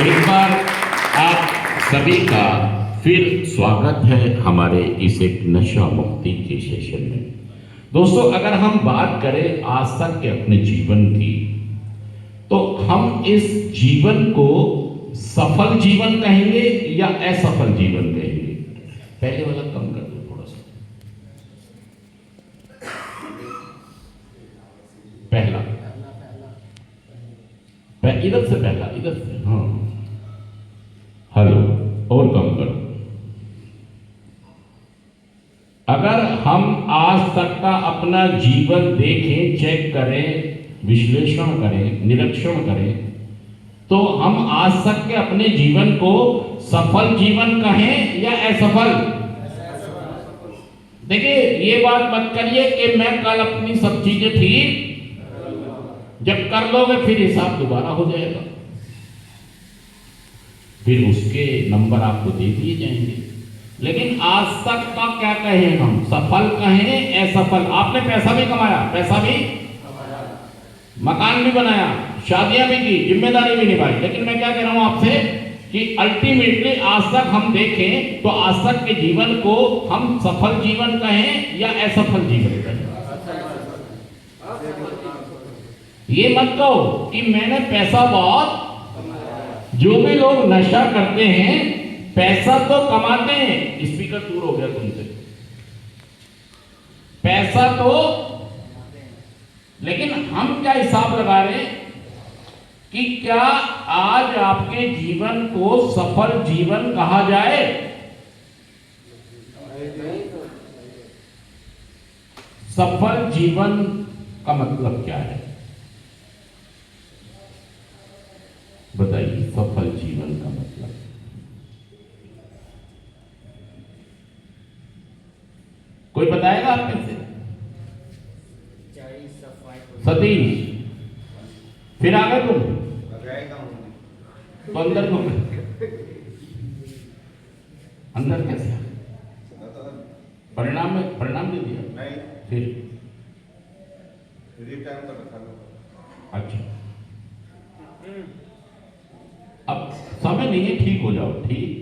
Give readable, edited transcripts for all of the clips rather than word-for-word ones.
एक बार आप सभी का फिर स्वागत है हमारे इस एक नशा मुक्ति के सेशन में। दोस्तों, अगर हम बात करें आज तक के अपने जीवन की, तो हम इस जीवन को सफल जीवन कहेंगे या असफल जीवन कहेंगे? पहले वाला कम कर दो थोड़ा सा। पहला इधर से, पहला इधर से, हाँ, हेलो, और कम करो। अगर हम आज तक का अपना जीवन देखें, चेक करें, विश्लेषण करें, निरीक्षण करें, तो हम आज तक के अपने जीवन को सफल जीवन कहें या असफल? देखिए, ये बात मत करिए कि मैं कल अपनी सब चीजें ठीक, जब कर लोगे फिर हिसाब दोबारा हो जाएगा, फिर उसके नंबर आपको दे दिए जाएंगे। लेकिन आज तक का क्या कहें हम, सफल कहें असफल? आपने पैसा भी कमाया, पैसा भी मकान भी बनाया, शादियां भी की, जिम्मेदारी भी निभाई, लेकिन मैं क्या कह रहा हूं आपसे कि अल्टीमेटली आज तक हम देखें तो आज तक के जीवन को हम सफल जीवन कहें या असफल जीवन कहें? ये मत कहो कि मैंने पैसा बहुत, जो भी लोग नशा करते हैं पैसा तो कमाते हैं, स्पीकर दूर हो गया तुमसे, पैसा तो, लेकिन हम क्या हिसाब लगा रहे हैं कि क्या आज आपके जीवन को सफल जीवन कहा जाए? सफल जीवन का मतलब क्या है बताइए? सफल जीवन का मतलब कोई बताएगा आप में से? सतीश, फिर आ गए तुम तो अंदर को, अंदर कैसे परिणाम में परिणाम दे दिया? नहीं, फिर अच्छा, अब समय नहीं है, ठीक हो जाओ, ठीक,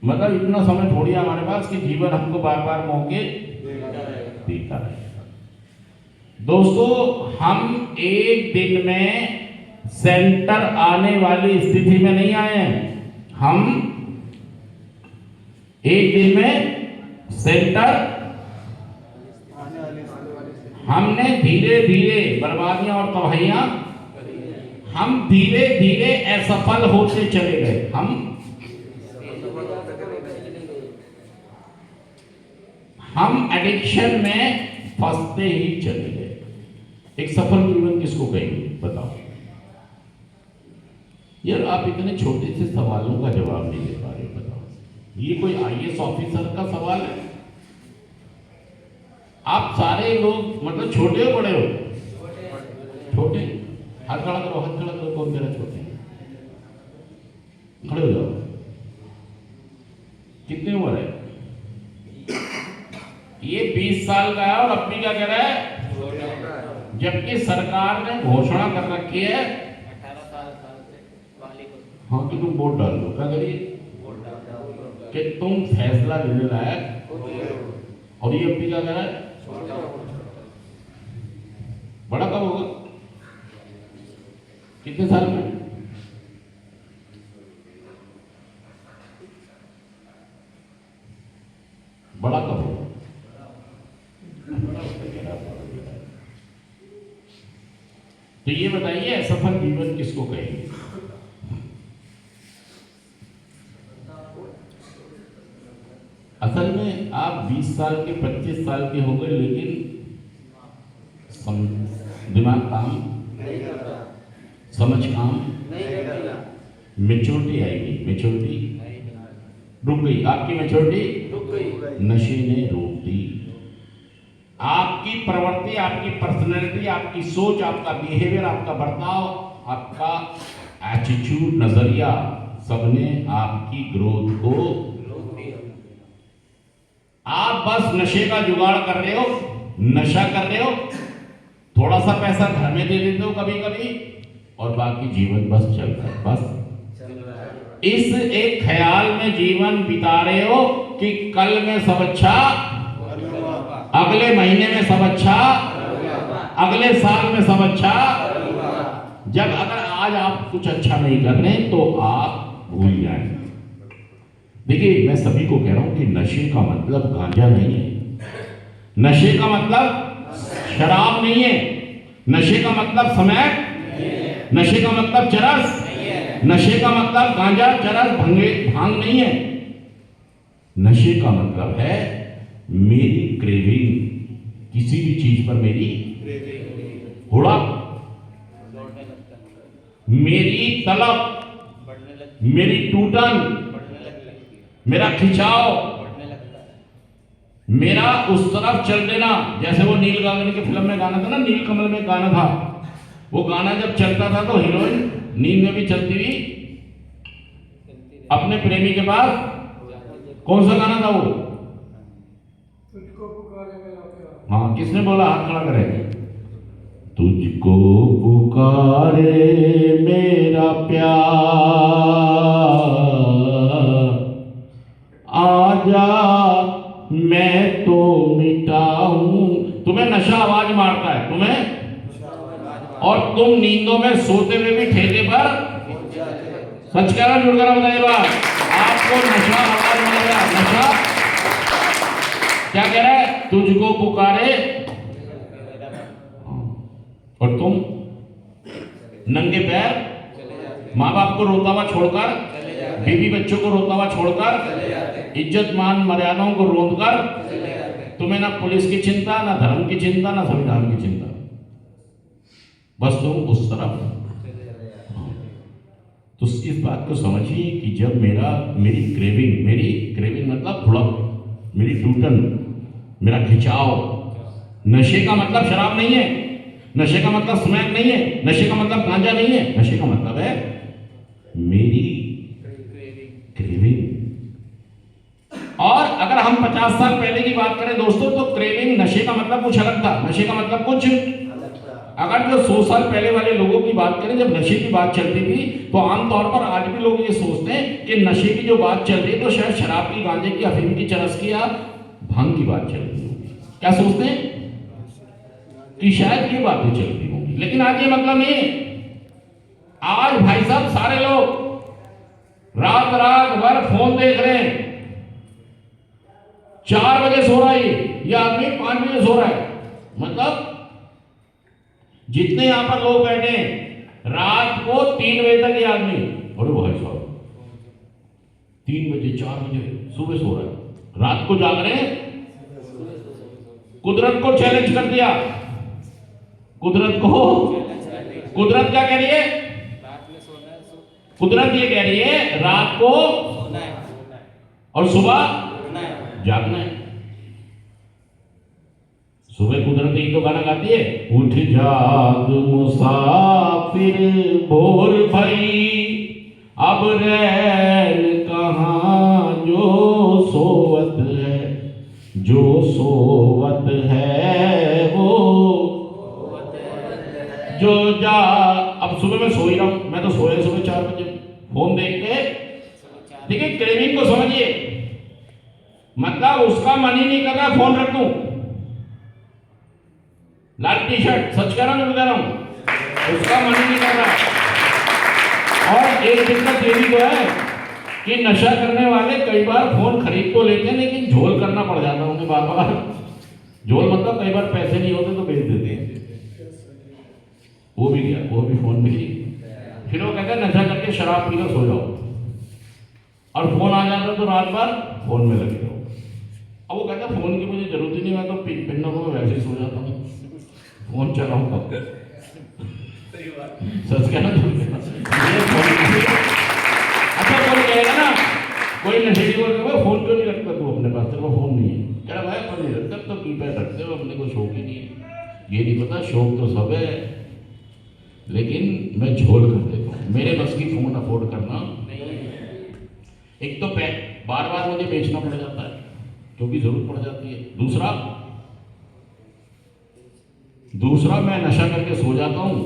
मतलब इतना समय थोड़ी हमारे पास कि जीवन हमको बार बार मौके देता है। दोस्तों, हम एक दिन में सेंटर आने वाली स्थिति में नहीं आए हैं। हम एक दिन में सेंटर, हमने धीरे धीरे बर्बादियां और तबाहियां, हम धीरे धीरे असफल होते चले गए। हम एडिक्शन में फंसते ही चले गए। एक सफल जीवन किसको कहेंगे बताओ यार? आप इतने छोटे से सवालों का जवाब नहीं दे पा रहे, बताओ। ये कोई आईएएस ऑफिसर का सवाल है? आप सारे लोग मतलब छोटे हो बड़े हो? छोटे। हाथ खड़ा करो, हाथ खड़ा करो। कौन कह रहा छोटे? खड़े हो जाओ। कितनी उम्र है? ये 20 साल का है और अब भी क्या कह रहा है? जबकि सरकार ने घोषणा कर रखी है 18 साल से। हाँ, कि तुम वोट डाल दो। क्या करिए कि तुम फैसला लेने लायक, और ये अब भी क्या कह रहा है? बड़ा कब होगा? कितने साल में? बड़ा कब होगा? तो ये बताइए, असफल जीवन किसको कहेंगे? असल में आप 20 साल के, 25 साल के हो गए, लेकिन दिमाग काम नहीं करता, समझ काम नहीं करता, मेच्योरिटी आएगी, मेच्योरिटी रुक गई, आपकी मेच्योरिटी रुक गई, नशे ने रोक दी। आपकी प्रवृत्ति, आपकी पर्सनैलिटी, आपकी सोच, आपका बिहेवियर, आपका बर्ताव, आपका एटीट्यूड, नजरिया, सबने आपकी ग्रोथ को रोक दिया। आप बस नशे का जुगाड़ कर रहे हो, नशा कर रहे हो, थोड़ा सा पैसा घर में दे देते हो कभी कभी, और बाकी जीवन बस चल रहा है, बस इस एक ख्याल में जीवन बिता रहे हो कि कल में सब अच्छा, अगले महीने में सब अच्छा, अगले साल में सब अच्छा। जब अगर आज आप कुछ अच्छा नहीं कर रहे तो आप भूल जाएंगे। देखिए, मैं सभी को कह रहा हूं कि नशे का मतलब गांजा नहीं है, नशे का मतलब शराब नहीं है, नशे का मतलब समय, नशे का मतलब चरस, नशे का मतलब गांजा चरस भांग नहीं है। नशे का मतलब है मेरी क्रेविंग, किसी भी चीज पर मेरी हुड़क, मेरी तलब, मेरी टूटन, मेरा खिंचाव, मेरा उस तरफ चल देना। जैसे वो नील गागनी की फिल्म में गाना था ना, नील कमल में गाना था, वो गाना जब चलता था तो हीरोइन नींद में भी चलती हुई अपने प्रेमी के पास, कौन सा गाना था वो? हाँ, किसने बोला? हाथ खड़ा करें। तुझको पुकारे मेरा प्यार, आजा मैं तो मिटाऊं। तुम्हें नशा आवाज मारता है, तुम्हें, और तुम नींदों में सोते हुए भी ठेके पर, सच कह रहा जुड़ कर बताइए बात, आपको नशा आवाज मार रहा है। नशा क्या कह रहा है? तुझको पुकारे, और तुम नंगे पैर माँ बाप को रोता हुआ छोड़कर, बीवी बच्चों को रोता हुआ छोड़कर, इज्जत मान मर्यादाओं को रोंद कर, तुम्हें ना पुलिस की चिंता, ना धर्म की चिंता, ना संविधान की चिंता, बस तुम उस तरफ। तो इस बात को समझिए कि जब मेरी क्रेविंग मतलब भुड़क, मेरी टूटन, मेरा खिंचाव, नशे का मतलब शराब नहीं है, नशे का मतलब स्मैक नहीं है, नशे का मतलब गांजा नहीं है, नशे का मतलब है मेरी क्रेविंग। और अगर हम 50 साल पहले की बात करें दोस्तों, तो क्रेविंग, नशे का मतलब कुछ अलग था, नशे का मतलब कुछ। अगर जो 100 साल पहले वाले लोगों की बात करें, जब नशे की बात चलती थी, तो आमतौर पर आज भी लोग ये सोचते हैं कि नशे की जो बात चल रही है तो शायद शराब की, गांजे की, अफीम की, चरस की या भांग की बात चल रही होगी। क्या सोचते हैं? कि शायद ये बातें चल रही होंगी, लेकिन आज ये मतलब नहीं है। आज भाई साहब सारे लोग रात रात भर फोन देख रहे हैं, 4 बजे सो रहा है ये आदमी, 5 बजे सो रहा है। मतलब जितने यहां पर लोग बैठे हैं, रात को 3 बजे तक ये आदमी, अरे भाई साहब 3 बजे 4 बजे सुबह सो रहा है, रात को जाग रहे हैं। कुदरत को चैलेंज कर दिया, कुदरत क्या कह रही है? कुदरत ये कह रही है रात को और सुबह जागना है। सुबह कुदरत एक तो गाना गाती है, उठ जाग मुसाफिर भोर भई, अब रैन कहाँ जो सोवत है, जो सोवत है वो जो जा। अब सुबह मैं सो ही रहा हूं, मैं तो सोया सुबह 4 बजे फोन देख के। देखिए, क्रेविंग को समझिए, मतलब उसका मन ही नहीं कर रहा फोन रख दूं, लाल टी शर्ट, सच कह रहा हूं, कह रहा हूं, उसका मन ही नहीं कर रहा। और एक दिक्कत ये भी तो है कि नशा करने वाले कई बार फोन खरीद तो लेते हैं, लेकिन झोल करना पड़ जाता है उन्हें बार बार। झोल मतलब कई बार पैसे नहीं होते तो बेच देते हैं। वो भी गया, वो भी फोन मिली, फिर वो कहते हैं नशा करके शराब पीकर सो जाओ, और फोन आ जाता तो रात भर फोन में लगे रहो। अब वो कहता है फोन की मुझे जरूरत ही नहीं, मैं तो पिन्नों को वैसे ही सो जाता हूँ, फोन चलाऊंगा। सच कहना अच्छा, कोई कहेगा ना, कोई नशेड़ी को कहेगा फोन क्यों नहीं रखता तू अपने पास, तेरे को फोन नहीं है, कह रहा भाई फोन नहीं रखता, तो कीपैड रखते हो, अपने को शौक ही नहीं है। ये नहीं पता शौक तो सब है, लेकिन मैं झोल कर देता हूँ, मेरे बस की फोन अफोर्ड करना नहीं है। एक तो बार बार मुझे बेचना पड़ जाता है क्योंकि जरूरत पड़ जाती है। दूसरा मैं नशा करके सो जाता हूँ,